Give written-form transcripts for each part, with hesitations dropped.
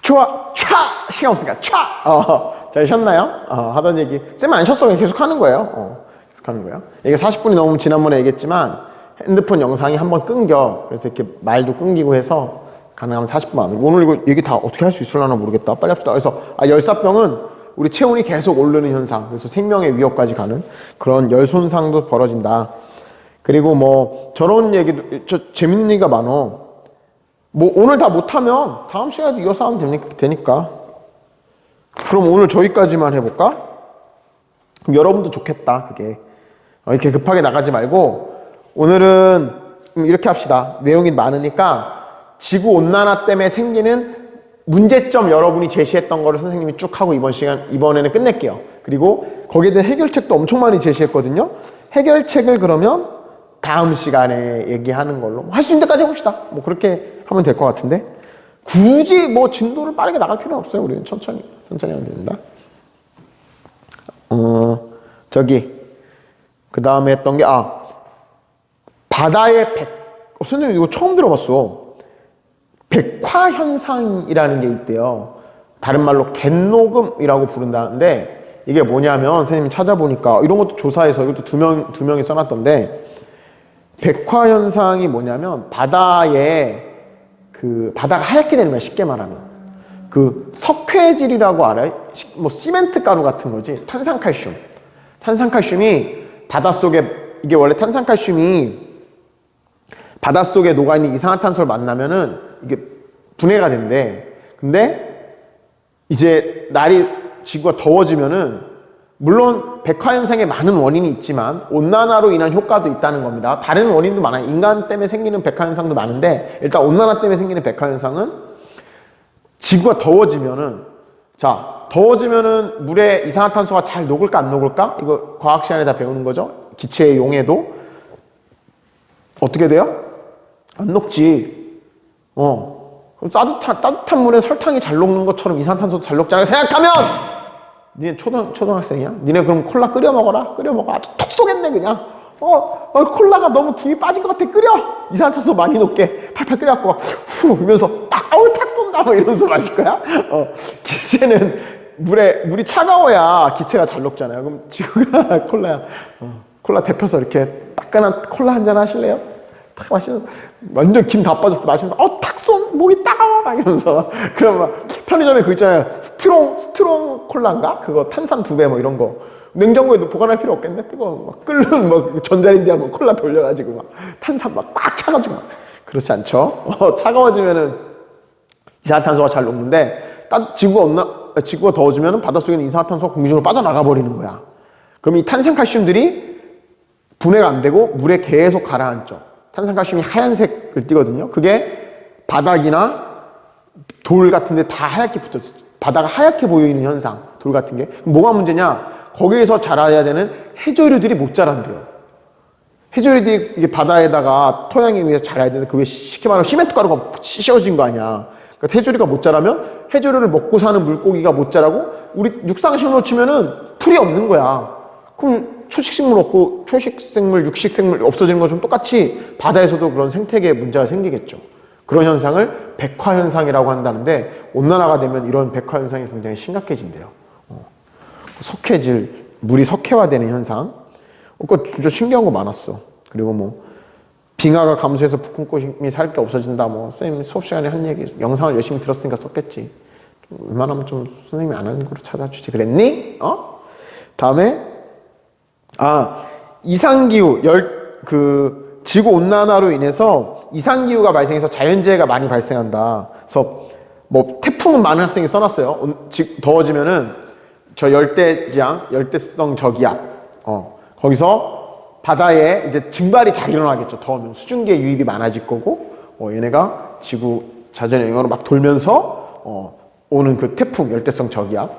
좋아, 촤! 시간 없으니까 촤! 잘 쉬었나요? 하던 얘기. 쌤은 안 쉬었어. 그냥 계속 하는 거예요. 계속 하는 거예요. 이게 40분이 넘으면 지난번에 얘기했지만 핸드폰 영상이 한번 끊겨. 그래서 이렇게 말도 끊기고 해서 가능하면 40분 안 하고. 오늘 이거 얘기 다 어떻게 할 수 있으려나 모르겠다. 빨리 합시다. 그래서 열사병은 우리 체온이 계속 오르는 현상. 그래서 생명의 위협까지 가는 그런 열 손상도 벌어진다. 그리고 뭐 저런 얘기도 재밌는 얘기가 많어. 뭐 오늘 다 못하면 다음 시간에도 이어서 하면 되니까. 그럼 오늘 저기까지만 해볼까? 그럼 여러분도 좋겠다. 그게 이렇게 급하게 나가지 말고 오늘은 이렇게 합시다. 내용이 많으니까 지구온난화 때문에 생기는 문제점 여러분이 제시했던 거를 선생님이 쭉 하고 이번에는 끝낼게요. 그리고 거기에 대한 해결책도 엄청 많이 제시했거든요. 해결책을 그러면 다음 시간에 얘기하는 걸로 할 수 있는 데까지 해봅시다. 뭐 그렇게 하면 될 것 같은데 굳이 뭐 진도를 빠르게 나갈 필요는 없어요. 우리는 천천히 하면 됩니다. 저기 그 다음에 했던 게 바다의 선생님 이거 처음 들어봤어. 백화 현상이라는 게 있대요. 다른 말로 갯녹음이라고 부른다는데 이게 뭐냐면 선생님이 찾아보니까 이런 것도 조사해서 이것도 두 명이 써놨던데 백화 현상이 뭐냐면 바다가 하얗게 되는 거야. 쉽게 말하면 그 석회질이라고 알아요? 뭐 시멘트 가루 같은 거지. 탄산칼슘이 바닷속에 이게 원래 탄산칼슘이 바닷속에 녹아있는 이산화탄소를 만나면은 이게 분해가 된대. 근데 이제 지구가 더워지면은 물론 백화현상에 많은 원인이 있지만 온난화로 인한 효과도 있다는 겁니다. 다른 원인도 많아요. 인간 때문에 생기는 백화현상도 많은데 일단 온난화 때문에 생기는 백화현상은 지구가 더워지면은 물에 이산화탄소가 잘 녹을까 안 녹을까? 이거 과학 시간에 다 배우는 거죠. 기체의 용해도 어떻게 돼요? 안 녹지. 그럼 따뜻한 물에 설탕이 잘 녹는 것처럼 이산화탄소도 잘 녹잖아요. 생각하면 니네 초등학생이야? 니네 그럼 콜라 끓여 먹어라. 끓여 먹어. 아주 톡 쏘겠네 그냥. 콜라가 너무 김이 빠진 것 같아. 끓여. 이산화탄소 많이 녹게 팔팔 끓여갖고 후 하면서 탁 쏜다 뭐 이러면서 마실 거야. 기체는 물이 차가워야 기체가 잘 녹잖아요. 그럼 지구가 콜라야. 콜라 데펴서 이렇게 따끈한 콜라 한잔 하실래요? 탁 마시면서 완전 김 다 빠졌을 때 마시면서 탁 쏜 목이 따가워 막 이러면서 그럼 막 편의점에 그거 있잖아요. 스트롱 콜라인가? 그거 탄산 2배 뭐 이런 거 냉장고에도 보관할 필요 없겠네. 뜨거워 막 끓는 뭐 전자레인지 한번 콜라 돌려가지고 막 탄산 막 딱 차가지고 막 그렇지 않죠? 차가워지면은 이산화탄소가 잘 녹는데 지구가 더워지면은 바닷속에 있는 이산화탄소가 공기 중으로 빠져나가 버리는 거야. 그럼 이 탄산칼슘들이 분해가 안 되고 물에 계속 가라앉죠. 탄산칼슘이 하얀색을 띠거든요. 그게 바닥이나 돌 같은 데 다 하얗게 붙었어요. 바다가 하얗게 보이는 현상, 돌 같은 게. 뭐가 문제냐? 거기에서 자라야 되는 해조류들이 못 자란대요. 해조류들이 이게 바다에다가 토양에 의해서 자라야 되는데 그게 쉽게 말하면 시멘트 가루가 씌워진 거 아니야. 그러니까 해조류가 못 자라면 해조류를 먹고 사는 물고기가 못 자라고 우리 육상식물로 치면은 풀이 없는 거야. 그럼 초식생물 없고 초식생물, 육식생물 없어지는 것처럼 똑같이 바다에서도 그런 생태계에 문제가 생기겠죠. 그런 현상을 백화현상이라고 한다는데 온난화가 되면 이런 백화현상이 굉장히 심각해진대요. 석회질, 물이 석회화되는 현상. 그거 진짜 신기한 거 많았어. 그리고 뭐 빙하가 감소해서 북극곰이 살 게 없어진다. 뭐 선생님 수업 시간에 한 얘기 영상을 열심히 들었으니까 썼겠지. 웬만하면 좀 선생님이 안 하는 거로 찾아주지 그랬니? 다음에 이상기후 지구 온난화로 인해서 이상기후가 발생해서 자연재해가 많이 발생한다. 그래서 뭐 태풍은 많은 학생이 써놨어요. 더워지면은 저 열대성 저기압. 거기서 바다에 이제 증발이 잘 일어나겠죠. 더우면 수증기의 유입이 많아질 거고, 얘네가 지구 자전의 영향으로 막 돌면서 오는 그 태풍, 열대성 저기압.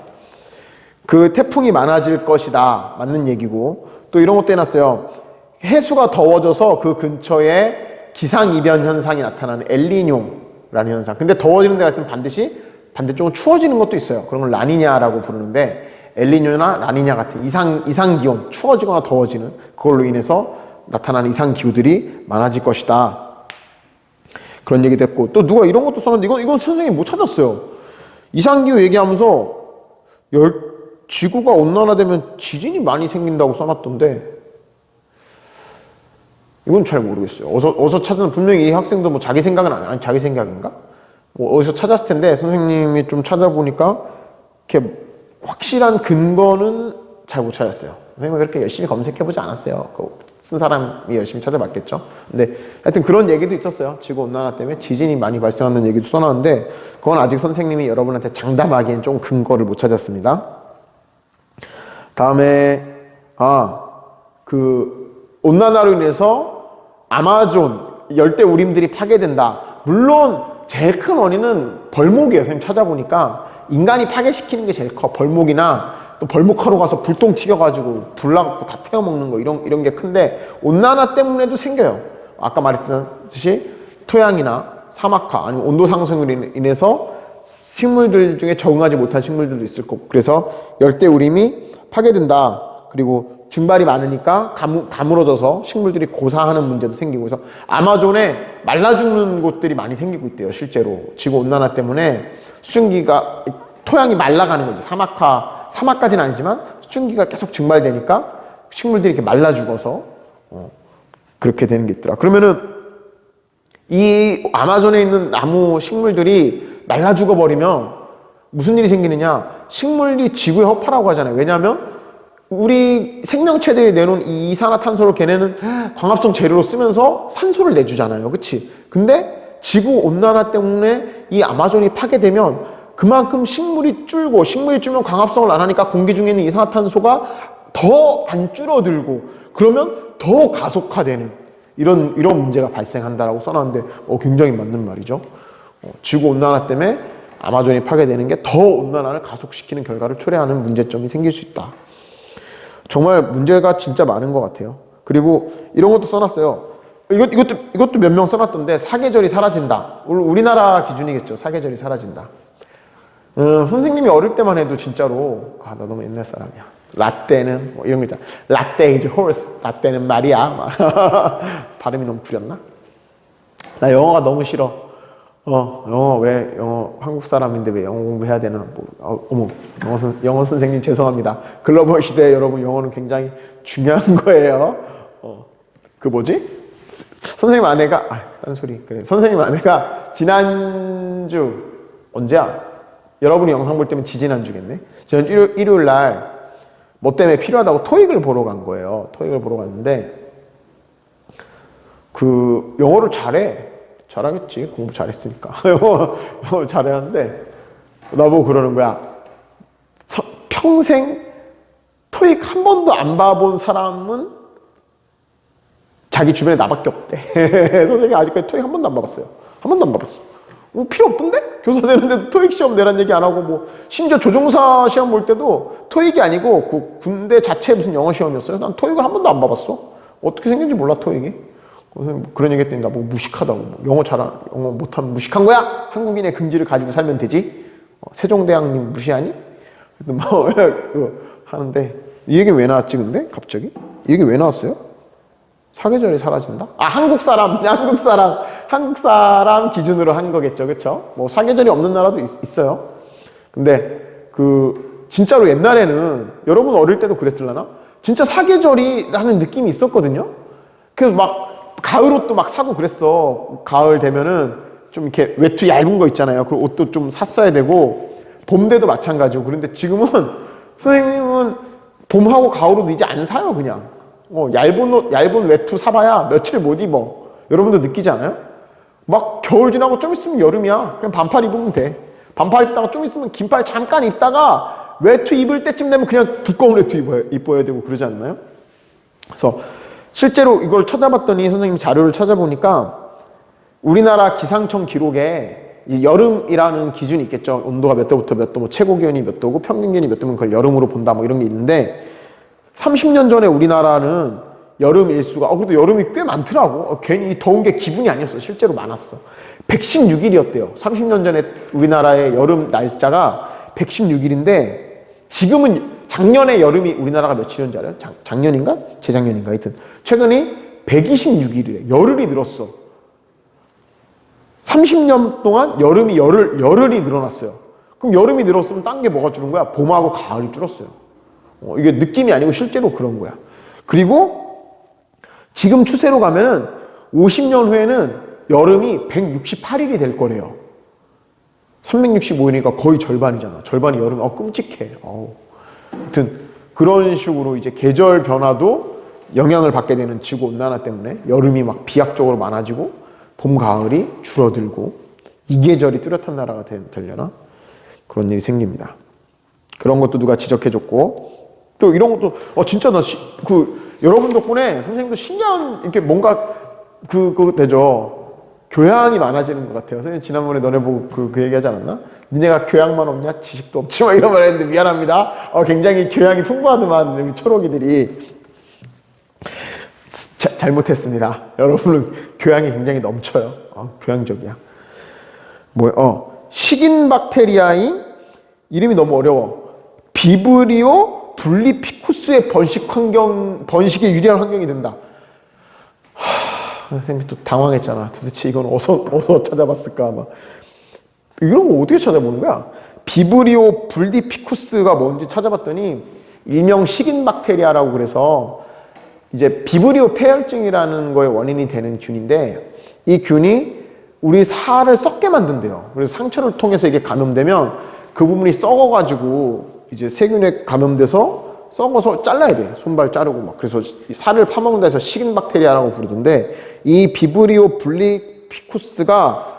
그 태풍이 많아질 것이다. 맞는 얘기고. 또 이런 것도 해놨어요. 해수가 더워져서 그 근처에 기상이변 현상이 나타나는 엘니뇨라는 현상. 근데 더워지는 데가 있으면 반드시 반대쪽으로 추워지는 것도 있어요. 그런 걸 라니냐라고 부르는데 엘니뇨나 라니냐 같은 이상기온, 추워지거나 더워지는 그걸로 인해서 나타나는 이상기후들이 많아질 것이다. 그런 얘기도 했고 또 누가 이런 것도 써놨는데 이건 선생님이 못 찾았어요. 이상기후 얘기하면서 지구가 온난화되면 지진이 많이 생긴다고 써놨던데 이건 잘 모르겠어요. 어디서 찾은 분명히 이 학생도 뭐 자기 생각은 아니 자기 생각인가? 뭐 어디서 찾았을 텐데 선생님이 좀 찾아보니까 이렇게 확실한 근거는 잘 못 찾았어요. 선생님이 그렇게 열심히 검색해보지 않았어요. 쓴 사람이 열심히 찾아봤겠죠. 근데 하여튼 그런 얘기도 있었어요. 지구온난화 때문에 지진이 많이 발생하는 얘기도 써놨는데 그건 아직 선생님이 여러분한테 장담하기엔 좀 근거를 못 찾았습니다. 다음에 온난화로 인해서 아마존 열대우림들이 파괴된다. 물론 제일 큰 원인은 벌목이에요. 선생님 찾아보니까 인간이 파괴시키는 게 제일 커. 벌목이나 또 벌목하러 가서 불똥 튀겨가지고 불나고 다 태워먹는 거 이런 게 큰데 온난화 때문에도 생겨요. 아까 말했듯이 토양이나 사막화 아니면 온도 상승으로 인해서 식물들 중에 적응하지 못한 식물들도 있을 거고 그래서 열대우림이 파괴된다. 그리고 증발이 많으니까 가물어져서 식물들이 고사하는 문제도 생기고 그래서 아마존에 말라 죽는 곳들이 많이 생기고 있대요. 실제로 지구온난화 때문에 수증기가 토양이 말라가는 거지. 사막까지는 아니지만 수증기가 계속 증발되니까 식물들이 이렇게 말라 죽어서 그렇게 되는 게 있더라. 그러면은 이 아마존에 있는 나무 식물들이 말라 죽어버리면 무슨 일이 생기느냐? 식물이 지구의 허파라고 하잖아요. 왜냐하면 우리 생명체들이 내놓은 이 이산화탄소를 걔네는 광합성 재료로 쓰면서 산소를 내주잖아요. 그치? 근데 지구온난화 때문에 이 아마존이 파괴되면 그만큼 식물이 줄면 광합성을 안 하니까 공기 중에 있는 이산화탄소가 더 안 줄어들고 그러면 더 가속화되는 이런 문제가 발생한다라고 써놨는데 굉장히 맞는 말이죠. 지구온난화 때문에 아마존이 파괴되는 게 더 온난화를 가속시키는 결과를 초래하는 문제점이 생길 수 있다. 정말 문제가 진짜 많은 것 같아요. 그리고 이런 것도 써놨어요. 이것도 몇 명 써놨던데 사계절이 사라진다. 우리나라 기준이겠죠. 사계절이 사라진다. 선생님이 어릴 때만 해도 진짜로 나 너무 옛날 사람이야. 라떼는 뭐 이런 거 있잖아. 라떼 is horse. 라떼는 말이야. 막 발음이 너무 구렸나? 나 영어가 너무 싫어. 영어 한국 사람인데 왜 영어 공부해야 되나? 어머, 영어 선생님 죄송합니다. 글로벌 시대에 여러분 영어는 굉장히 중요한 거예요. 그 뭐지? 선생님 아내가 딴소리 그래. 선생님 아내가 지난주 언제야? 여러분이 영상 볼 때면 지지난주겠네. 지난주 일요일 날 뭐 때문에 필요하다고 토익을 보러 간 거예요. 토익을 보러 갔는데 그 영어를 잘하겠지. 공부 잘했으니까. 영어 잘하는데 나보고 그러는 거야. 평생 토익 한 번도 안 봐본 사람은 자기 주변에 나밖에 없대. 선생님이 아직까지 토익 한 번도 안 봐봤어요. 한 번도 안 봐봤어. 필요 없던데? 교사 되는데도 토익 시험 내란 얘기 안 하고 뭐 심지어 조종사 시험 볼 때도 토익이 아니고 그 군대 자체 무슨 영어 시험이었어요. 난 토익을 한 번도 안 봐봤어. 어떻게 생긴지 몰라 토익이. 그런 얘기 했더니 나보고 무식하다고. 영어 못하면 무식한 거야? 한국인의 긍지를 가지고 살면 되지? 세종대왕님 무시하니? 뭐 하는데 이 얘기 왜 나왔지 근데? 갑자기? 이 얘기 왜 나왔어요? 사계절이 사라진다? 한국 사람 기준으로 한 거겠죠, 그렇죠? 뭐 사계절이 없는 나라도 있어요. 근데 진짜로 옛날에는 여러분 어릴 때도 그랬을라나? 진짜 사계절이라는 느낌이 있었거든요. 그래서 막 가을 옷도 막 사고 그랬어. 가을 되면은 좀 이렇게 외투 얇은 거 있잖아요. 그 옷도 좀 샀어야 되고 봄 때도 마찬가지고. 그런데 지금은 선생님은 봄하고 가을 옷 이제 안 사요, 그냥. 얇은 외투 사봐야 며칠 못 입어. 여러분도 느끼지 않아요? 막 겨울 지나고 좀 있으면 여름이야. 그냥 반팔 입으면 돼. 반팔 입다가 좀 있으면 긴팔 잠깐 입다가 외투 입을 때쯤 되면 그냥 두꺼운 외투 입어야 되고 그러지 않나요? 그래서 실제로 이걸 찾아봤더니 선생님이 자료를 찾아보니까 우리나라 기상청 기록에 이 여름이라는 기준이 있겠죠. 온도가 몇 도부터 몇 도, 뭐 최고 기온이 몇 도고 평균 기온이 몇 도면 그걸 여름으로 본다 뭐 이런 게 있는데 30년 전에 우리나라는 여름 일수가 그래도 여름이 꽤 많더라고. 괜히 더운 게 기분이 아니었어. 실제로 많았어. 116일이었대요. 30년 전에 우리나라의 여름 날짜가 116일인데 지금은 작년에 여름이 우리나라가 며칠인지 알아요? 작년인가? 재작년인가? 하여튼 최근에 126일이래. 열흘이 늘었어. 30년 동안 열흘이 늘어났어요. 그럼 여름이 늘었으면 딴 게 뭐가 줄은 거야? 봄하고 가을이 줄었어요. 이게 느낌이 아니고 실제로 그런 거야. 그리고 지금 추세로 가면은 50년 후에는 여름이 168일이 될 거래요. 365일이니까 거의 절반이잖아. 절반이 여름. 끔찍해. 아무튼 그런 식으로 이제 계절 변화도 영향을 받게 되는 지구 온난화 때문에 여름이 막 비약적으로 많아지고 봄, 가을이 줄어들고 이계절이 뚜렷한 나라가 되려나? 그런 일이 생깁니다. 그런 것도 누가 지적해줬고 또 이런 것도 진짜 여러분 덕분에 선생님도 신기한 이렇게 뭔가 그거 되죠. 교양이 많아지는 것 같아요. 선생님 지난번에 너네 보고 그 얘기하지 않았나? 니네가 교양만 없냐? 지식도 없지? 막 이런 말 했는데 미안합니다. 굉장히 교양이 풍부하더만 우리 초록이들이 잘못했습니다. 여러분은 교양이 굉장히 넘쳐요. 교양적이야. 식인 박테리아인 이름이 너무 어려워. 비브리오 블리피쿠스의 번식에 유리한 환경이 된다. 선생님이 또 당황했잖아. 도대체 이건 어디서 찾아봤을까? 막. 이런 거 어떻게 찾아보는 거야? 비브리오 블리피쿠스가 뭔지 찾아봤더니 일명 식인 박테리아라고 그래서 이제 비브리오 폐혈증이라는 거에 원인이 되는 균인데 이 균이 우리 살을 썩게 만든대요. 그래서 상처를 통해서 이게 감염되면 그 부분이 썩어가지고 이제 세균에 감염돼서 썩어서 잘라야 돼. 손발 자르고 막. 그래서 살을 파먹는다 해서 식인 박테리아라고 부르던데 이 비브리오 블리피쿠스가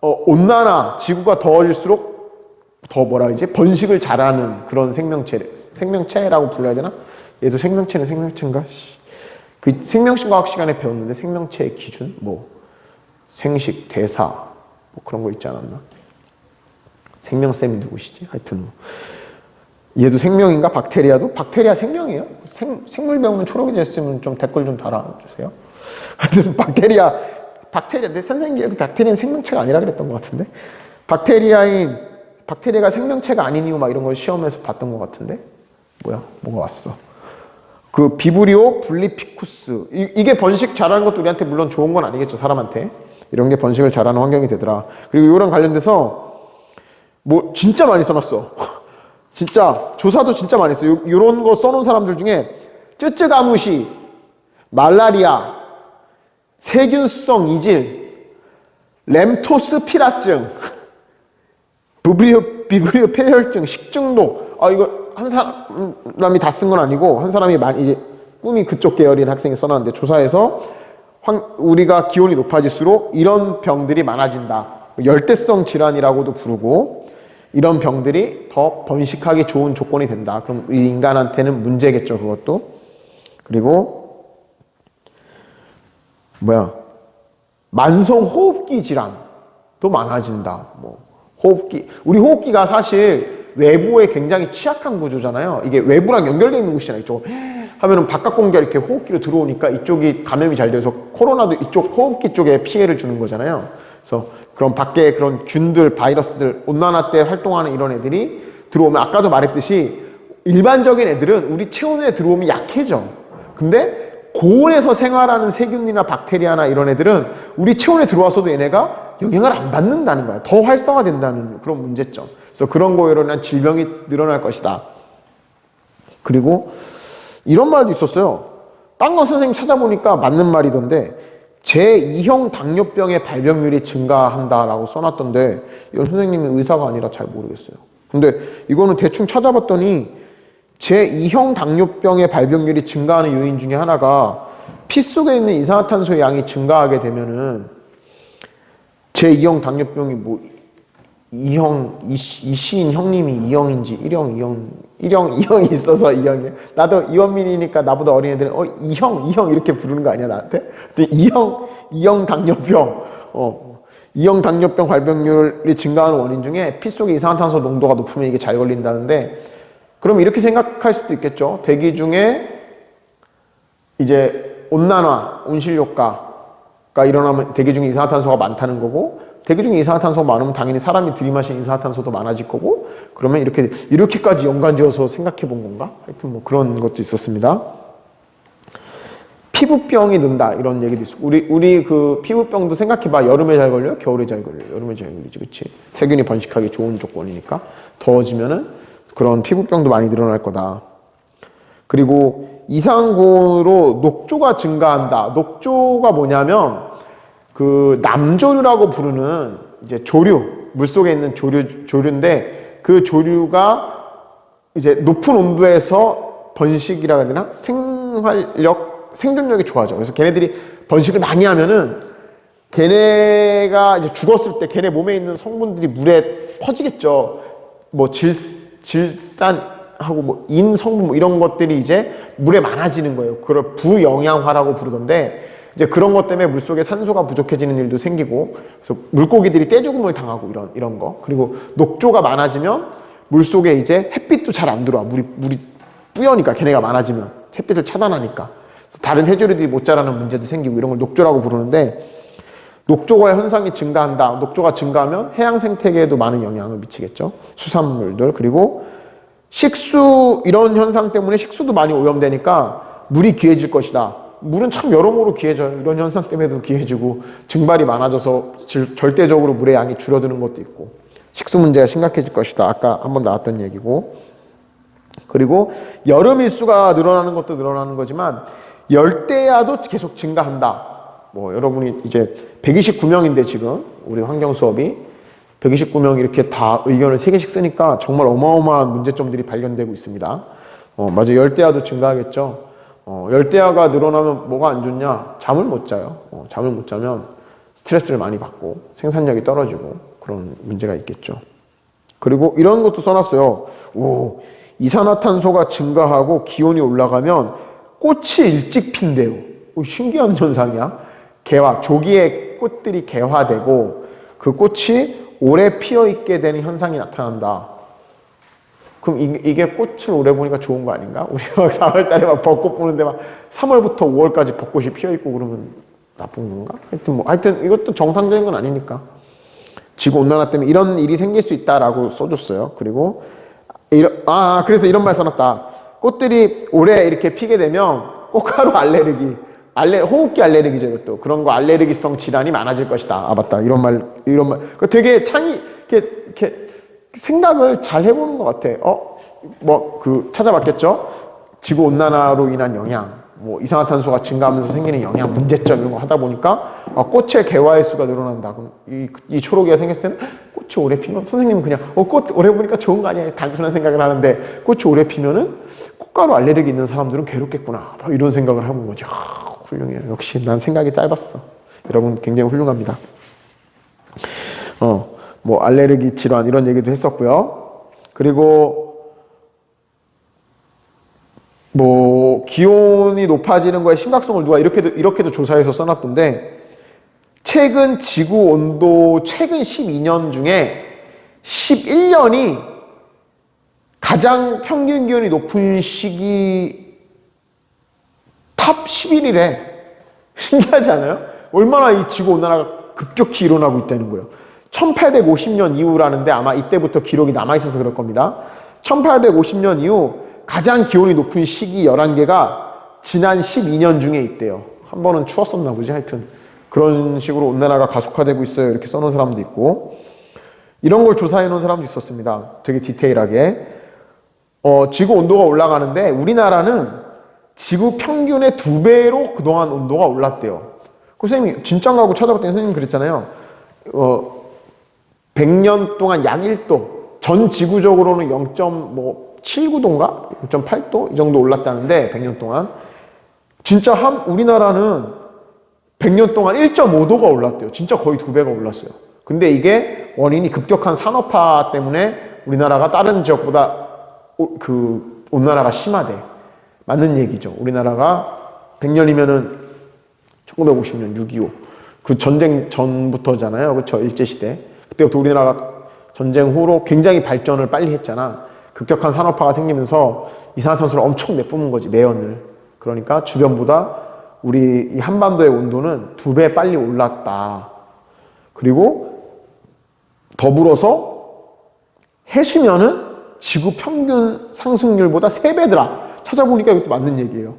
온난화, 지구가 더워질수록 더 번식을 잘하는 그런 생명체라고 불러야 되나? 얘도 생명체는 생명체인가? 그 생명과학 시간에 배웠는데 생명체의 기준? 생식, 대사, 그런 거 있지 않았나? 생명쌤이 누구시지? 하여튼 얘도 생명인가? 박테리아도? 박테리아 생명이에요? 생물 배우는 초록이 됐으면 좀 댓글 좀 달아주세요. 하여튼 박테리아 내 선생님이 박테리아는 생명체가 아니라 그랬던 것 같은데 박테리아가 생명체가 아닌 이유 막 이런 걸 시험에서 봤던 것 같은데 뭐가 왔어? 그 비브리오 블리피쿠스 이게 번식 잘하는 것도 우리한테 물론 좋은 건 아니겠죠. 사람한테 이런 게 번식을 잘하는 환경이 되더라. 그리고 이거랑 관련돼서 진짜 많이 써놨어. 진짜 조사도 진짜 많이 했어요. 이런 거 써놓은 사람들 중에 쯔쯔가무시, 말라리아, 세균성 이질, 램토스피라증, 비브리오 폐혈증, 식중독. 이거 한 사람이 다 쓴 건 아니고 한 사람이 이제 꿈이 그쪽 계열인 학생이 써놨는데 조사해서 우리가 기온이 높아질수록 이런 병들이 많아진다. 열대성 질환이라고도 부르고 이런 병들이 더 번식하기 좋은 조건이 된다. 그럼 우리 인간한테는 문제겠죠, 그것도. 그리고 만성 호흡기 질환도 많아진다. 우리 호흡기가 사실 외부에 굉장히 취약한 구조잖아요. 이게 외부랑 연결되어 있는 곳이잖아요. 이쪽 하면은 바깥 공기가 이렇게 호흡기로 들어오니까 이쪽이 감염이 잘 돼서 코로나도 이쪽 호흡기 쪽에 피해를 주는 거잖아요. 그래서 그런 밖에 그런 균들, 바이러스들, 온난화 때 활동하는 이런 애들이 들어오면 아까도 말했듯이 일반적인 애들은 우리 체온에 들어오면 약해져. 근데 고온에서 생활하는 세균이나 박테리아나 이런 애들은 우리 체온에 들어와서도 얘네가 영향을 안 받는다는 거야. 더 활성화된다는 그런 문제점. 그래서 그런 거로 인한 질병이 늘어날 것이다. 그리고 이런 말도 있었어요. 딴 거 선생님 찾아보니까 맞는 말이던데 제2형 당뇨병의 발병률이 증가한다라고 써놨던데 이건 선생님이 의사가 아니라 잘 모르겠어요. 근데 이거는 대충 찾아봤더니 제2형 당뇨병의 발병률이 증가하는 요인 중에 하나가 피 속에 있는 이산화탄소의 양이 증가하게 되면은 제2형 당뇨병이 이시인 형님이 2형인지 1형이 있어서 2형이에요. 나도 이원민이니까 나보다 어린 애들은 2형 이렇게 부르는 거 아니야 나한테? 2형 당뇨병 2형 당뇨병 발병률이 증가하는 원인 중에 피 속에 이산화탄소 농도가 높으면 이게 잘 걸린다는데 그럼 이렇게 생각할 수도 있겠죠. 대기 중에 이제 온난화, 온실효과가 일어나면 대기 중에 이산화탄소가 많다는 거고 대기 중에 이산화탄소가 많으면 당연히 사람이 들이마시는 이산화탄소도 많아질 거고 그러면 이렇게까지 연관지어서 생각해 본 건가? 하여튼 그런 것도 있었습니다. 피부병이 는다 이런 얘기도 있어. 우리 그 피부병도 생각해봐. 여름에 잘 걸려? 겨울에 잘 걸려? 여름에 잘 걸리지, 그렇지? 세균이 번식하기 좋은 조건이니까 더워지면은 그런 피부병도 많이 늘어날 거다. 그리고 이상고로 녹조가 증가한다. 녹조가 뭐냐면 그 남조류라고 부르는 이제 조류, 물속에 있는 조류인데 그 조류가 이제 높은 온도에서 번식이라 해야 되나? 생존력이 좋아져. 그래서 걔네들이 번식을 많이 하면은 걔네가 이제 죽었을 때 걔네 몸에 있는 성분들이 물에 퍼지겠죠. 뭐 질산하고 뭐 인 성분 뭐 이런 것들이 이제 물에 많아지는 거예요. 그걸 부영양화라고 부르던데 이제 그런 것 때문에 물속에 산소가 부족해지는 일도 생기고 그래서 물고기들이 떼죽음을 당하고 이런 거. 그리고 녹조가 많아지면 물속에 이제 햇빛도 잘 안 들어와. 물이 뿌여니까 걔네가 많아지면 햇빛을 차단하니까. 그래서 다른 해조류들이 못 자라는 문제도 생기고 이런 걸 녹조라고 부르는데 녹조가 현상이 증가한다. 녹조가 증가하면 해양 생태계에도 많은 영향을 미치겠죠. 수산물들. 그리고 식수 이런 현상 때문에 식수도 많이 오염되니까 물이 귀해질 것이다. 물은 참 여러모로 귀해져요. 이런 현상 때문에도 귀해지고 증발이 많아져서 절대적으로 물의 양이 줄어드는 것도 있고 식수 문제가 심각해질 것이다. 아까 한번 나왔던 얘기고. 그리고 여름 일수가 늘어나는 것도 늘어나는 거지만 열대야도 계속 증가한다. 뭐 여러분이 이제 129명인데 지금 우리 환경 수업이 129명 이렇게 다 의견을 3개씩 쓰니까 정말 어마어마한 문제점들이 발견되고 있습니다. 맞아. 열대야도 증가하겠죠. 열대야가 늘어나면 뭐가 안 좋냐? 잠을 못 자요. 잠을 못 자면 스트레스를 많이 받고 생산력이 떨어지고 그런 문제가 있겠죠. 그리고 이런 것도 써놨어요. 이산화탄소가 증가하고 기온이 올라가면 꽃이 일찍 핀대요. 신기한 현상이야. 조기에 꽃들이 개화되고 그 꽃이 오래 피어있게 되는 현상이 나타난다. 그럼 이게 꽃을 오래 보니까 좋은 거 아닌가? 우리가 막 4월 달에 막 벚꽃 보는데 막 3월부터 5월까지 벚꽃이 피어있고 그러면 나쁜 건가? 하여튼 이것도 정상적인 건 아니니까. 지구온난화 때문에 이런 일이 생길 수 있다라고 써줬어요. 그리고 그래서 이런 말 써놨다. 꽃들이 오래 이렇게 피게 되면 꽃가루 알레르기, 호흡기 알레르기죠, 이것도. 그런 거 알레르기성 질환이 많아질 것이다. 맞다. 이런 말. 되게 이렇게 생각을 잘 해보는 것 같아. 찾아봤겠죠? 지구온난화로 인한 영향, 뭐 이산화탄소가 증가하면서 생기는 영향, 문제점 이런 거 하다 보니까 꽃의 개화의 수가 늘어난다. 그럼 이 초록이가 생겼을 때는 꽃이 오래 피면 선생님은 그냥 꽃 오래 보니까 좋은 거 아니야? 단순한 생각을 하는데 꽃이 오래 피면은 꽃가루 알레르기 있는 사람들은 괴롭겠구나. 이런 생각을 해본 거죠. 훌륭해요. 역시 난 생각이 짧았어. 여러분 굉장히 훌륭합니다. 뭐 알레르기 질환 이런 얘기도 했었고요. 그리고 뭐 기온이 높아지는 거에 심각성을 누가 이렇게도 조사해서 써놨던데 최근 지구 온도 최근 12년 중에 11년이 가장 평균 기온이 높은 시기 탑 11이래. 신기하지 않아요? 얼마나 이 지구 온난화가 급격히 일어나고 있다는 거예요. 1850년 이후라는데 아마 이때부터 기록이 남아있어서 그럴 겁니다. 1850년 이후 가장 기온이 높은 시기 11개가 지난 12년 중에 있대요. 한 번은 추웠었나 보지. 하여튼 그런 식으로 온난화가 가속화되고 있어요. 이렇게 써놓은 사람도 있고 이런 걸 조사해 놓은 사람도 있었습니다. 되게 디테일하게. 지구 온도가 올라가는데 우리나라는 지구 평균의 2배로 그동안 온도가 올랐대요. 그 선생님이 진짠가 하고 찾아봤더니 선생님 그랬잖아요. 100년 동안 약 1도, 전 지구적으로는 0.79도인가? 0.8도? 이 정도 올랐다는데 100년 동안. 진짜 우리나라는 100년 동안 1.5도가 올랐대요. 진짜 거의 2배가 올랐어요. 근데 이게 원인이 급격한 산업화 때문에 우리나라가 다른 지역보다 그 온난화가 심하대. 맞는 얘기죠. 우리나라가 100년이면은 1950년 6.25. 그 전쟁 전부터잖아요. 그렇죠? 일제시대. 그때부터 우리나라가 전쟁 후로 굉장히 발전을 빨리 했잖아. 급격한 산업화가 생기면서 이산화탄소를 엄청 내뿜은 거지, 매연을. 그러니까 주변보다 우리 이 한반도의 온도는 2배 빨리 올랐다. 그리고 더불어서 해수면은 지구 평균 상승률보다 3배더라. 찾아보니까 이것도 맞는 얘기예요.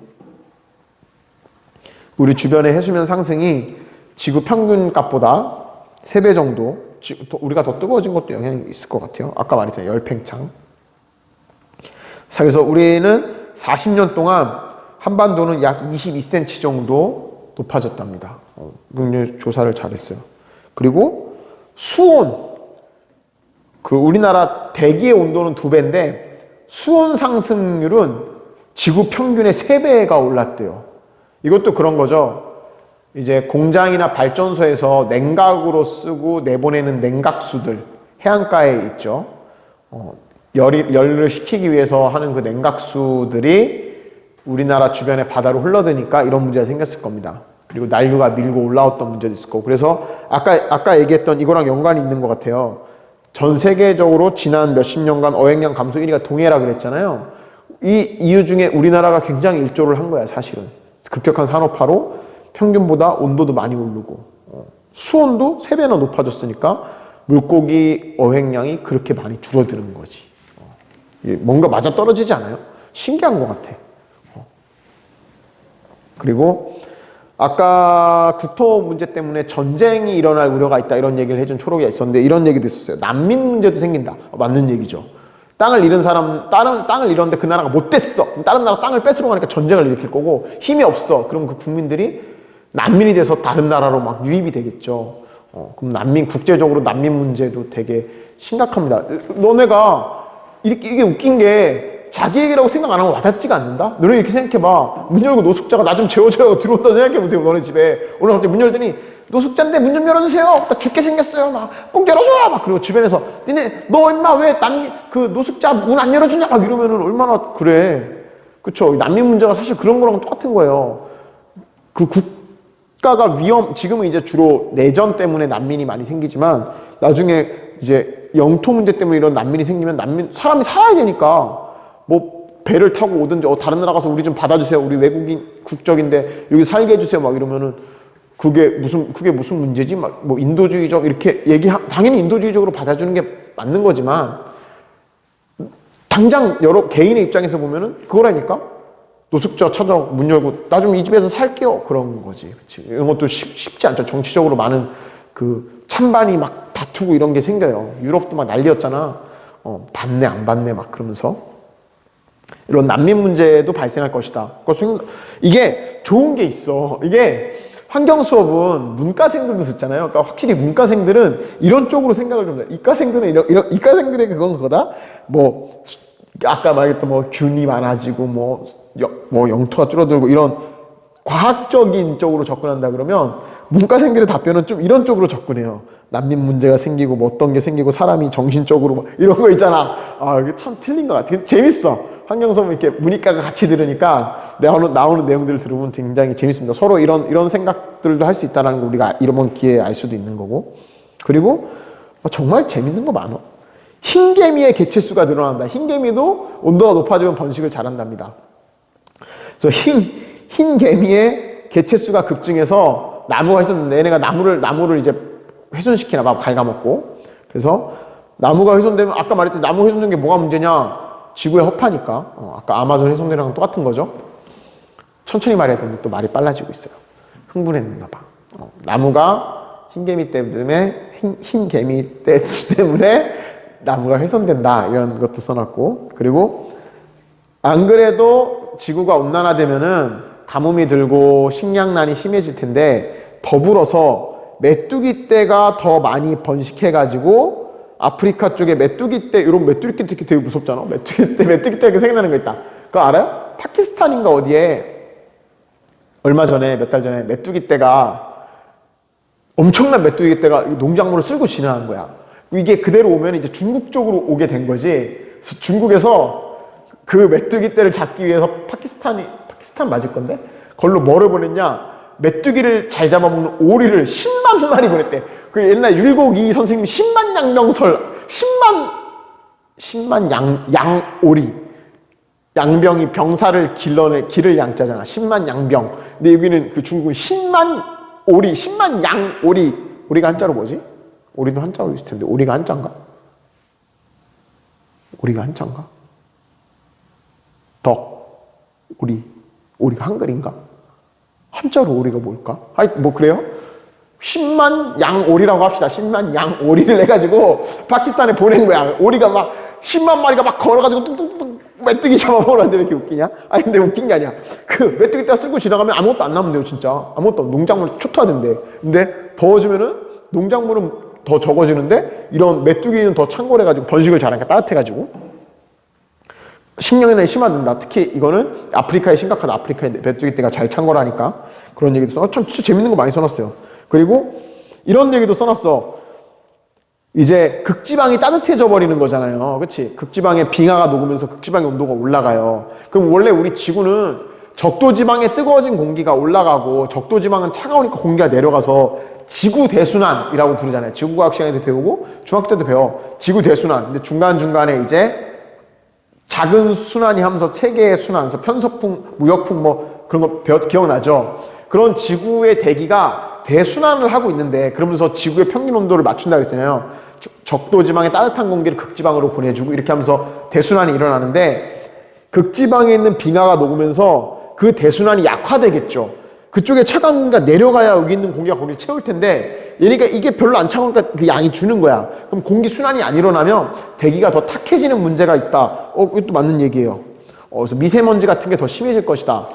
우리 주변의 해수면 상승이 지구 평균값보다 3배 정도, 우리가 더 뜨거워진 것도 영향이 있을 것 같아요. 아까 말했잖아요. 열팽창. 그래서 우리는 40년 동안 한반도는 약 22cm 정도 높아졌답니다. 굉장히 조사를 잘했어요. 그리고 수온, 우리나라 대기의 온도는 2배인데 수온 상승률은 지구 평균의 3배가 올랐대요. 이것도 그런 거죠. 이제 공장이나 발전소에서 냉각으로 쓰고 내보내는 냉각수들, 해안가에 있죠. 열을 식히기 위해서 하는 그 냉각수들이 우리나라 주변의 바다로 흘러드니까 이런 문제가 생겼을 겁니다. 그리고 난류가 밀고 올라왔던 문제도 있을 거고. 그래서 아까 얘기했던 이거랑 연관이 있는 것 같아요. 전 세계적으로 지난 몇십 년간 어획량 감소 1위가 동해라 그랬잖아요. 이 이유 중에 우리나라가 굉장히 일조를 한 거야, 사실은. 급격한 산업화로 평균보다 온도도 많이 오르고 수온도 3배나 높아졌으니까 물고기 어획량이 그렇게 많이 줄어드는 거지. 뭔가 맞아떨어지지 않아요? 신기한 것 같아. 그리고 아까 국토 문제 때문에 전쟁이 일어날 우려가 있다 이런 얘기를 해준 초록이가 있었는데 이런 얘기도 있었어요. 난민 문제도 생긴다. 맞는 얘기죠. 땅을 잃은 사람, 땅을 잃었는데 그 나라가 못 됐어. 다른 나라 땅을 뺏으러 가니까 전쟁을 일으킬 거고 힘이 없어. 그럼 그 국민들이 난민이 돼서 다른 나라로 막 유입이 되겠죠. 그럼 국제적으로 난민 문제도 되게 심각합니다. 너네가 이게 웃긴 게 자기 얘기라고 생각 안 하고 와닿지가 않는다? 너네 이렇게 생각해봐. 문 열고 노숙자가 나 좀 재워줘요. 들어온다 생각해보세요. 너네 집에. 오늘 갑자기 문 열더니 노숙자인데 문 좀 열어주세요. 나 죽게 생겼어요. 막 꼭 열어줘. 막 그리고 주변에서 니네 너 임마 왜 노숙자 문 안 열어주냐? 막 이러면은 얼마나 그래. 그쵸? 난민 문제가 사실 그런 거랑 똑같은 거예요. 그 국가가 지금은 이제 주로 내전 때문에 난민이 많이 생기지만 나중에 이제 영토 문제 때문에 이런 난민이 생기면 사람이 살아야 되니까 뭐 배를 타고 오든지 다른 나라 가서 우리 좀 받아주세요. 우리 외국인 국적인데 여기 살게 해주세요. 막 이러면은 그게 무슨 문제지? 막 뭐 인도주의적 이렇게 당연히 인도주의적으로 받아주는 게 맞는 거지만 당장 여러 개인의 입장에서 보면은 그거라니까 노숙자 찾아 문 열고 나 좀 이 집에서 살게요. 그런 거지. 그치? 이런 것도 쉽지 않죠. 정치적으로 많은 그 찬반이 막 다투고 이런 게 생겨요. 유럽도 막 난리였잖아. 받네 안 받네 막 그러면서. 이런 난민 문제도 발생할 것이다. 이게 좋은 게 있어. 이게 환경 수업은 문과생들도 듣잖아요. 그러니까 확실히 문과생들은 이런 쪽으로 생각을 좀 해. 이과생들은 이과생들의 그거다. 뭐 아까 말했던 뭐 균이 많아지고 뭐 영토가 줄어들고 이런 과학적인 쪽으로 접근한다 그러면 문과생들의 답변은 좀 이런 쪽으로 접근해요. 난민 문제가 생기고 뭐 어떤 게 생기고 사람이 정신적으로 뭐 이런 거 있잖아. 이게 참 틀린 것 같아. 재밌어. 환경수업 이렇게 문이과가 같이 들으니까 나오는 내용들을 들으면 굉장히 재밌습니다. 서로 이런 생각들도 할 수 있다는 걸 우리가 이번 기회에 알 수도 있는 거고. 그리고 정말 재밌는 거 많아. 흰개미의 개체수가 늘어난다. 흰개미도 온도가 높아지면 번식을 잘한답니다. 그래서 흰개미의 개체수가 급증해서 나무가 훼손되는데 얘네가 나무를 이제 훼손시키나 봐. 갉아먹고. 그래서 나무가 훼손되면 아까 말했듯이 나무 훼손된 게 뭐가 문제냐? 지구의 허파니까. 아까 아마존 훼손되는 똑같은 거죠. 천천히 말해야 되는데 또 말이 빨라지고 있어요. 흥분했나 봐. 나무가 흰개미 때문에 흰개미 때문에 나무가 훼손된다. 이런 것도 써놨고. 그리고 안 그래도 지구가 온난화되면은 가뭄이 들고 식량난이 심해질 텐데 더불어서 메뚜기 떼가 더 많이 번식해가지고 아프리카 쪽에 메뚜기 떼, 이런 메뚜기 떼 되게 무섭잖아. 메뚜기 떼 이렇게 생각나는 거 있다. 그거 알아요? 파키스탄인가 어디에 얼마 전에 몇 달 전에 메뚜기 떼가 엄청난 메뚜기 떼가 농작물을 쓸고 지나간 거야. 이게 그대로 오면 이제 중국 쪽으로 오게 된 거지. 그래서 중국에서 그 메뚜기 떼를 잡기 위해서 파키스탄 맞을 건데? 걸로 뭐를 보냈냐? 메뚜기를 잘 잡아먹는 오리를 10만 마리 보냈대. 그 옛날 율곡이 선생님이 10만 양병설, 10만 양오리. 양병이 병사를 기를 양자잖아. 10만 양병. 근데 여기는 그 중국은 10만 오리, 10만 양오리. 오리가 한자로 뭐지? 오리도 한자로 있을 텐데. 오리가 한자인가? 오리가 한자인가? 오리가 한글인가? 한자로 오리가 뭘까? 뭐 그래요? 10만 양 오리라고 합시다. 10만 양 오리를 해가지고 파키스탄에 보낸 거야. 오리가 막 10만 마리가 막 걸어가지고 뚝뚝뚝 메뚜기 잡아먹으는데 왜 이렇게 웃기냐? 아니 근데 웃긴 게 아니야. 그 메뚜기 떼가 쓸고 지나가면 아무것도 안 남는데요, 진짜. 아무것도 농작물 초토화된대. 근데 더워지면은 농작물은 더 적어지는데 이런 메뚜기는 더 창궐해가지고 번식을 잘하니까 따뜻해가지고 식량에는 심하단다. 특히 이거는 아프리카에 심각하다. 아프리카에 메뚜기 떼가 잘 창궐하니까 그런 얘기도 써. 참 진짜 재밌는 거 많이 써놨어요. 그리고 이런 얘기도 써놨어. 이제 극지방이 따뜻해져 버리는 거잖아요. 그렇지? 극지방에 빙하가 녹으면서 극지방의 온도가 올라가요. 그럼 원래 우리 지구는 적도지방에 뜨거워진 공기가 올라가고 적도지방은 차가우니까 공기가 내려가서 지구 대순환이라고 부르잖아요. 지구과학 시간에도 배우고 중학교 때도 배워. 지구 대순환. 근데 중간중간에 이제 작은 순환이 하면서 세계의 순환, 그래서 편서풍, 무역풍 뭐 그런 거 기억나죠? 그런 지구의 대기가 대순환을 하고 있는데 그러면서 지구의 평균 온도를 맞춘다 그랬잖아요. 적도지방의 따뜻한 공기를 극지방으로 보내주고 이렇게 하면서 대순환이 일어나는데 극지방에 있는 빙하가 녹으면서 그 대순환이 약화되겠죠. 그쪽에 차가운 공기가 내려가야 여기 있는 공기가 거기를 채울 텐데 그러니까 이게 별로 안 차가우니까 그 양이 주는 거야. 그럼 공기 순환이 안 일어나면 대기가 더 탁해지는 문제가 있다. 이것도 맞는 얘기예요. 그래서 미세먼지 같은 게 더 심해질 것이다.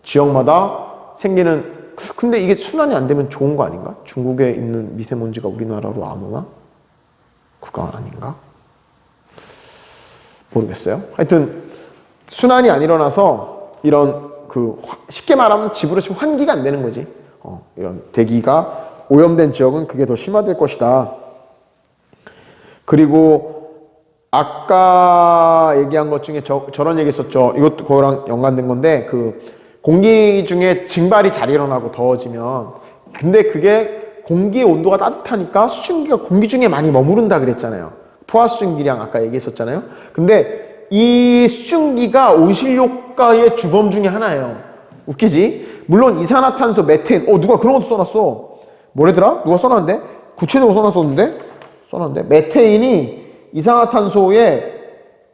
지역마다 생기는 근데 이게 순환이 안 되면 좋은 거 아닌가? 중국에 있는 미세먼지가 우리나라로 안 오나? 그거 아닌가? 모르겠어요. 하여튼 순환이 안 일어나서 이런 쉽게 말하면 집으로 치면 환기가 안 되는 거지. 이런 대기가 오염된 지역은 그게 더 심화될 것이다. 그리고 아까 얘기한 것 중에 저런 얘기 있었죠. 이것도 그거랑 연관된 건데 공기 중에 증발이 잘 일어나고 더워지면 근데 그게 공기의 온도가 따뜻하니까 수증기가 공기 중에 많이 머무른다 그랬잖아요. 포화수증기량 아까 얘기했었잖아요. 근데 이 수증기가 온실효과의 주범 중에 하나예요. 웃기지? 물론 이산화탄소, 메테인 누가 그런 것도 써놨어. 뭐래더라? 누가 써놨는데? 구체적으로 써놨는데 메테인이 이산화탄소의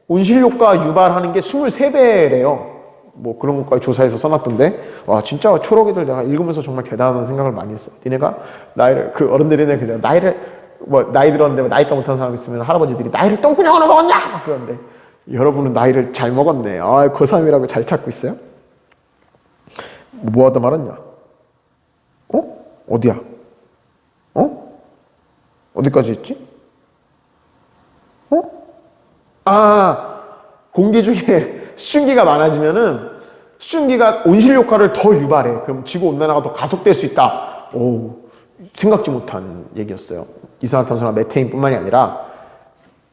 온실효과 유발하는 게 23배래요. 뭐 그런 것까지 조사해서 써놨던데 와 진짜 초록이들 내가 읽으면서 정말 대단하다는 생각을 많이 했어. 니네가 나이를 어른들이네 그냥 나이 들었는데 나이가 못하는 사람 있으면 할아버지들이 나이를 똥구녕으로 먹었냐 그러는데 여러분은 나이를 잘 먹었네. 고3이라고 잘 찾고 있어요? 뭐 하다 말았냐? 어디야? 어디까지 했지? 공기 중에 수증기가 많아지면은 수증기가 온실효과를 더 유발해. 그럼 지구온난화가 더 가속될 수 있다. 생각지 못한 얘기였어요. 이산화탄소나 메테인 뿐만이 아니라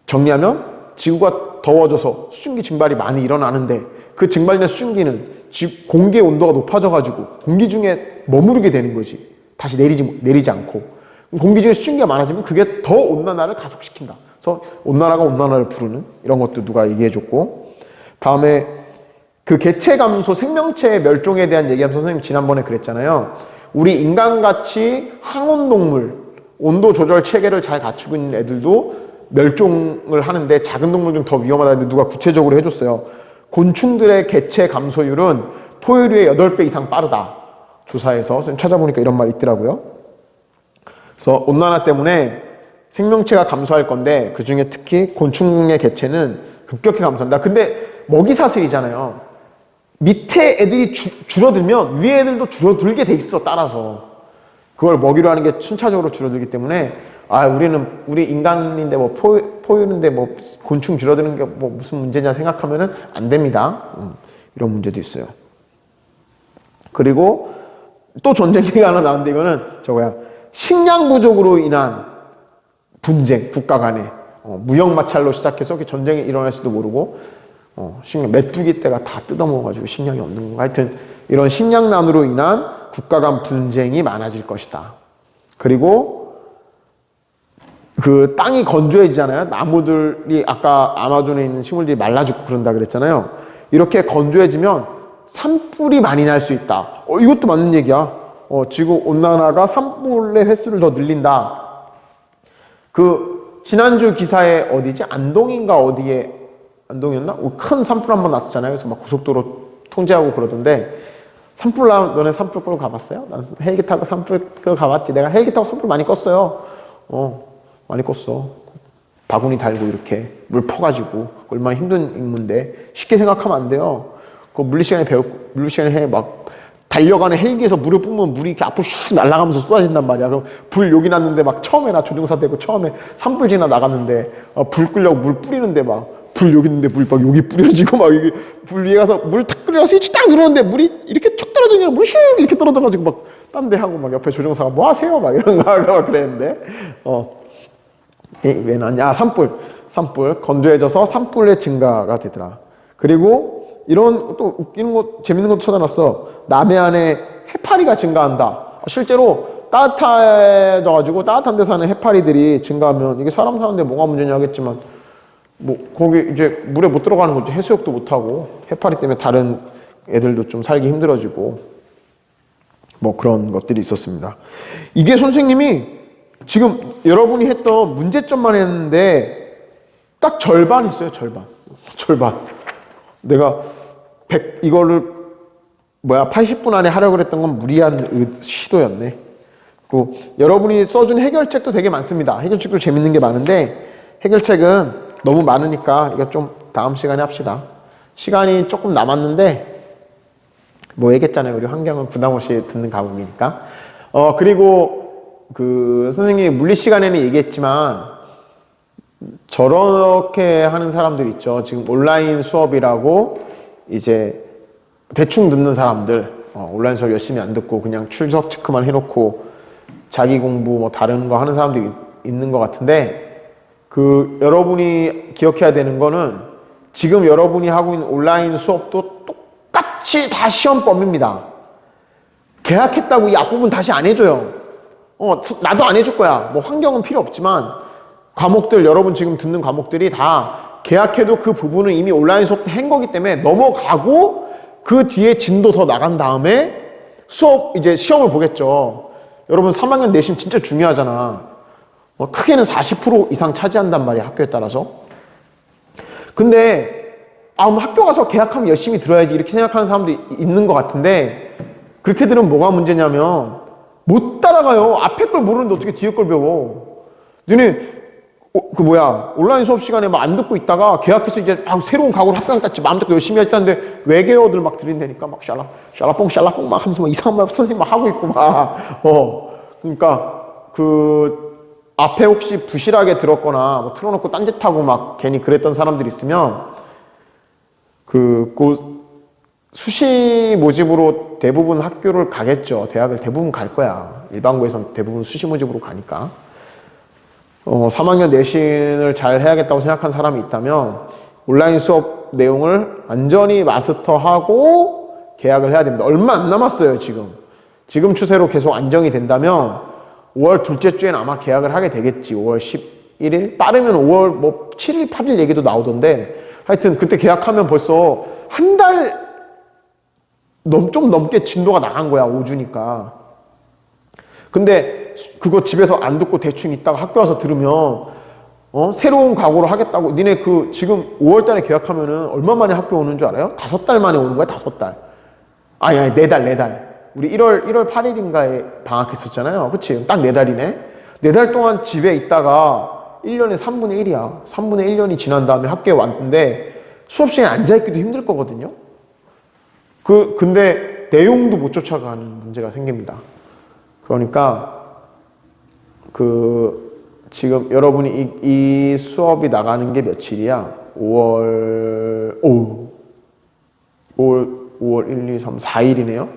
정리하면 지구가 더워져서 수증기 증발이 많이 일어나는데 그 증발된 수증기는 공기의 온도가 높아져가지고 공기 중에 머무르게 되는 거지. 다시 내리지 않고. 공기 중에 수증기가 많아지면 그게 더 온난화를 가속시킨다. 그래서 온난화가 온난화를 부르는 이런 것도 누가 얘기해줬고 다음에 그 개체 감소, 생명체 멸종에 대한 얘기하면서 선생님 지난번에 그랬잖아요. 우리 인간같이 항온동물, 온도 조절 체계를 잘 갖추고 있는 애들도 멸종을 하는데 작은 동물 중 더 위험하다는데 누가 구체적으로 해줬어요. 곤충들의 개체 감소율은 포유류의 8배 이상 빠르다. 조사해서 찾아보니까 이런 말이 있더라고요. 그래서 온난화 때문에 생명체가 감소할 건데 그중에 특히 곤충의 개체는 급격히 감소한다. 근데 먹이 사슬이잖아요. 밑에 애들이 줄어들면 위에 애들도 줄어들게 돼 있어. 따라서 그걸 먹이로 하는 게 순차적으로 줄어들기 때문에 우리 인간인데 뭐 포유인데 뭐 곤충 줄어드는 게 뭐 무슨 문제냐 생각하면은 안 됩니다. 이런 문제도 있어요. 그리고 또 전쟁이 하나 나왔는데 이거는 식량 부족으로 인한 분쟁, 국가 간에 무역 마찰로 시작해서 전쟁이 일어날지도 모르고 메뚜기 떼가 다 뜯어먹어가지고 식량이 없는 건가. 하여튼 이런 식량난으로 인한 국가 간 분쟁이 많아질 것이다. 그리고 그 땅이 건조해지잖아요. 나무들이 아까 아마존에 있는 식물들이 말라 죽고 그런다 그랬잖아요. 이렇게 건조해지면 산불이 많이 날 수 있다. 이것도 맞는 얘기야. 지구 온난화가 산불의 횟수를 더 늘린다. 지난주 기사에 어디지? 안동인가 어디에 안동이었나? 큰 산불 한번 났었잖아요. 그래서 막 고속도로 통제하고 그러던데 너네 산불 끌고 가봤어요? 난 헬기 타고 산불 끌고 가봤지. 내가 헬기 타고 산불 많이 껐어요. 많이 껐어. 바구니 달고 이렇게 물 퍼가지고 얼마나 힘든 임무인데 쉽게 생각하면 안 돼요. 그 물리시간에 해 막 달려가는 헬기에서 물을 뿜으면 물이 이렇게 앞으로 슉 날아가면서 쏟아진단 말이야. 그럼 불 여기 났는데 막 처음에 나 조종사 되고 처음에 산불 지나 나갔는데 불 끄려고 물 뿌리는데 막 불 여기 있는데 물 막 여기 뿌려지고 막 이게 불 위에 가서 물 탁 끓여 스위치 딱 누르는데 물이 이렇게 쭉 떨어지니까 물이 슉 이렇게 떨어져가지고 막 딴 데 하고 막 옆에 조종사가 뭐 하세요? 막 이런 거 하고 그랬는데 왜 나냐? 산불 건조해져서 산불의 증가가 되더라. 그리고 이런 또 웃기는 거 재밌는 것도 찾아놨어. 남해안에 해파리가 증가한다. 실제로 따뜻해져가지고 따뜻한 데 사는 해파리들이 증가하면 이게 사람 사는데 뭐가 문제냐 하겠지만 뭐 거기 이제 물에 못 들어가는 거지. 해수욕도 못 하고 해파리 때문에 다른 애들도 좀 살기 힘들어지고 뭐 그런 것들이 있었습니다. 이게 선생님이 지금 여러분이 했던 문제점만 했는데 딱 절반 했어요. 절반. 내가 이거를 80분 안에 하려고 했던 건 무리한 시도였네. 그리고 여러분이 써준 해결책도 되게 많습니다. 해결책도 재밌는 게 많은데 해결책은 너무 많으니까 이거 좀 다음 시간에 합시다. 시간이 조금 남았는데 뭐 얘기했잖아요. 우리 환경은 부담 없이 듣는 과목이니까. 그리고 그 선생님이 물리 시간에는 얘기했지만 저렇게 하는 사람들 있죠. 지금 온라인 수업이라고 이제 대충 듣는 사람들, 온라인 수업 열심히 안 듣고 그냥 출석 체크만 해놓고 자기 공부 뭐 다른 거 하는 사람들이 있는 것 같은데 그 여러분이 기억해야 되는 거는 지금 여러분이 하고 있는 온라인 수업도 똑같이 다 시험범입니다. 계약했다고 이 앞부분 다시 안 해줘요. 나도 안 해줄 거야. 뭐 환경은 필요 없지만 과목들 여러분 지금 듣는 과목들이 다 계약해도 그 부분은 이미 온라인 수업 때 한 거기 때문에 넘어가고 그 뒤에 진도 더 나간 다음에 수업 이제 시험을 보겠죠. 여러분 3학년 내신 진짜 중요하잖아. 크게는 40% 이상 차지한단 말이야, 학교에 따라서. 근데 학교 가서 계약하면 열심히 들어야지 이렇게 생각하는 사람도 있는 것 같은데 그렇게 들으면 뭐가 문제냐면 못 따라가요. 앞에 걸 모르는데 어떻게 뒤에 걸 배워. 너네 온라인 수업 시간에 막 안 듣고 있다가 계약해서 이제 새로운 각오로 학교랑 땄지 마음대로 열심히 했다는데 외계어들 막 들인다니까 막 샬라뽕 막 하면서 막 이상한 말 선생님 막 하고 있고 막 그러니까 그 앞에 혹시 부실하게 들었거나 뭐 틀어놓고 딴짓하고 막 괜히 그랬던 사람들이 있으면 그 수시 모집으로 대부분 학교를 가겠죠. 대학을 대부분 갈 거야. 일반고에선 대부분 수시 모집으로 가니까. 3학년 내신을 잘 해야겠다고 생각한 사람이 있다면 온라인 수업 내용을 완전히 마스터하고 계약을 해야 됩니다. 얼마 안 남았어요, 지금. 지금 추세로 계속 안정이 된다면 5월 둘째 주에는 아마 계약을 하게 되겠지. 5월 11일? 빠르면 5월 뭐 7일, 8일 얘기도 나오던데 하여튼 그때 계약하면 벌써 한 달 좀 넘게 진도가 나간 거야, 5주니까. 근데 그거 집에서 안 듣고 대충 있다가 학교 와서 들으면 새로운 각오를 하겠다고 니네 그 지금 5월 달에 계약하면은 얼마 만에 학교 오는 줄 알아요? 5달 만에 오는 거야, 5달. 아니 4달. 우리 1월 8일인가에 방학했었잖아요. 그치? 딱 4달이네. 4달 동안 집에 있다가 1년에 3분의 1이야. 3분의 1년이 지난 다음에 학교에 왔는데 수업 시간에 앉아있기도 힘들 거거든요. 근데 내용도 못 쫓아가는 문제가 생깁니다. 그러니까 지금 여러분이 이 수업이 나가는 게 며칠이야? 5월 1, 2, 3, 4일이네요.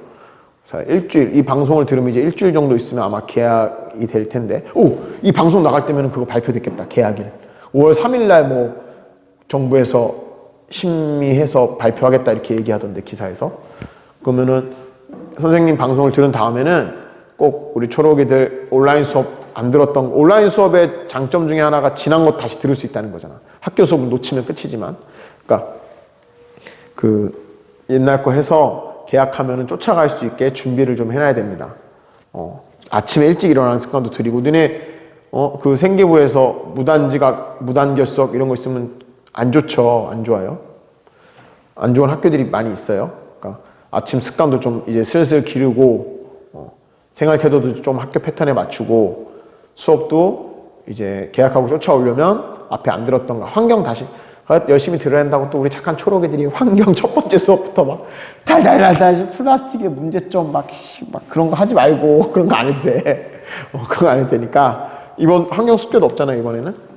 자, 일주일, 이 방송을 들으면 이제 일주일 정도 있으면 아마 계약이 될 텐데. 이 방송 나갈 때면 그거 발표됐겠다, 계약일. 5월 3일 날 뭐 정부에서 심의해서 발표하겠다 이렇게 얘기하던데, 기사에서. 그러면은 선생님 방송을 들은 다음에는 꼭 우리 초록이들 온라인 수업 안 들었던, 온라인 수업의 장점 중에 하나가 지난 것 다시 들을 수 있다는 거잖아. 학교 수업을 놓치면 끝이지만. 그러니까 옛날 거 해서 계약하면은 쫓아갈 수 있게 준비를 좀 해놔야 됩니다. 아침에 일찍 일어나는 습관도 들이고, 너네 그 생기부에서 무단지각, 무단결석 이런 거 있으면 안 좋죠. 안 좋아요. 안 좋은 학교들이 많이 있어요. 그러니까 아침 습관도 좀 이제 슬슬 기르고 생활 태도도 좀 학교 패턴에 맞추고 수업도 이제 계약하고 쫓아오려면 앞에 안 들었던 거 환경 다시 열심히 들어야 한다고 또 우리 착한 초록이들이 환경 첫 번째 수업부터 막 달달달달 플라스틱의 문제점 막 그런 거 하지 말고 그런 거 안 해도 돼. 그런 거 안 해도 되니까 이번 환경 숙제도 없잖아요 이번에는.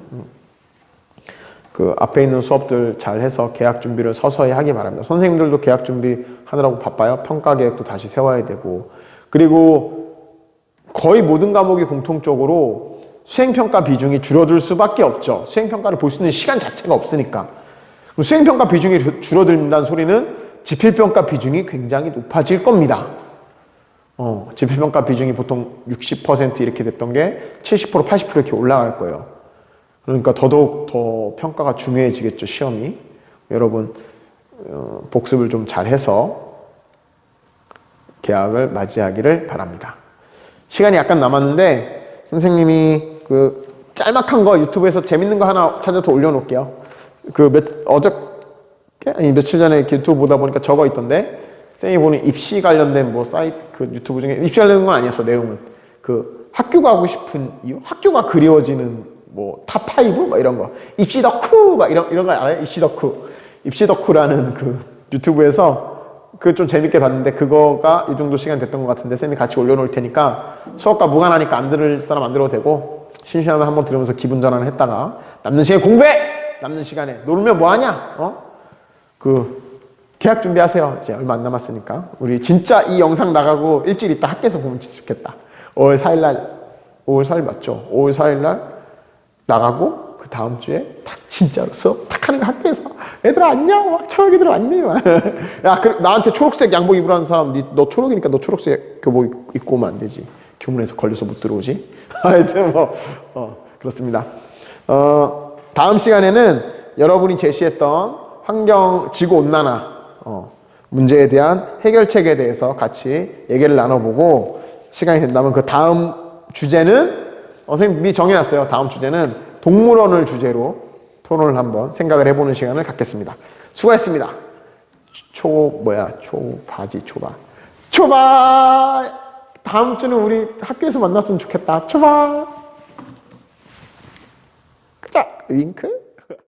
그 앞에 있는 수업들 잘 해서 계약 준비를 서서히 하기 바랍니다. 선생님들도 계약 준비 하느라고 바빠요. 평가 계획도 다시 세워야 되고 그리고 거의 모든 과목이 공통적으로 수행평가 비중이 줄어들 수밖에 없죠. 수행평가를 볼 수 있는 시간 자체가 없으니까. 그럼 수행평가 비중이 줄어든다는 소리는 지필평가 비중이 굉장히 높아질 겁니다. 지필평가 비중이 보통 60% 이렇게 됐던 게 70%, 80% 이렇게 올라갈 거예요. 그러니까 더더욱 더 평가가 중요해지겠죠, 시험이. 여러분, 복습을 좀 잘해서 개학을 맞이하기를 바랍니다. 시간이 약간 남았는데, 선생님이 그 짤막한 거 유튜브에서 재밌는 거 하나 찾아서 올려놓을게요. 며칠 전에 유튜브 보다 보니까 저거 있던데, 선생님이 보는 입시 관련된 뭐 사이트, 그 유튜브 중에 입시 관련된 건 아니었어, 내용은. 그 학교 가고 싶은 이유? 학교가 그리워지는 뭐 탑5? 막 이런 거. 입시 덕후! 막 이런 거 알아요? 입시 덕후. 입시 덕후라는 그 유튜브에서 그 좀 재밌게 봤는데 그거가 이 정도 시간 됐던 것 같은데 쌤이 같이 올려놓을 테니까 수업과 무관하니까 안 들을 사람 안 들어도 되고 심심하면 한번 들으면서 기분 전환을 했다가 남는 시간에 공부해! 남는 시간에 놀면 뭐하냐? 계약 준비하세요. 이제 얼마 안 남았으니까. 우리 진짜 이 영상 나가고 일주일 있다 학교에서 보면 진짜 좋겠다. 5월 4일 맞죠? 5월 4일날 나가고 그 다음 주에 딱 진짜로 수업 딱 하는 거 학교에서 얘들아 안녕 막 초록이들 왔니 막. 야 나한테 초록색 양복 입으라는 사람 너 초록이니까 너 초록색 교복 입고 오면 안 되지. 교문에서 걸려서 못 들어오지. 하여튼 그렇습니다. 다음 시간에는 여러분이 제시했던 환경 지구 온난화 문제에 대한 해결책에 대해서 같이 얘기를 나눠보고 시간이 된다면 그 다음 주제는 선생님이 정해놨어요. 다음 주제는 동물원을 주제로 토론을 한번 생각을 해보는 시간을 갖겠습니다. 수고했습니다. 초바 다음 주는 우리 학교에서 만났으면 좋겠다. 초바. 자, 윙크.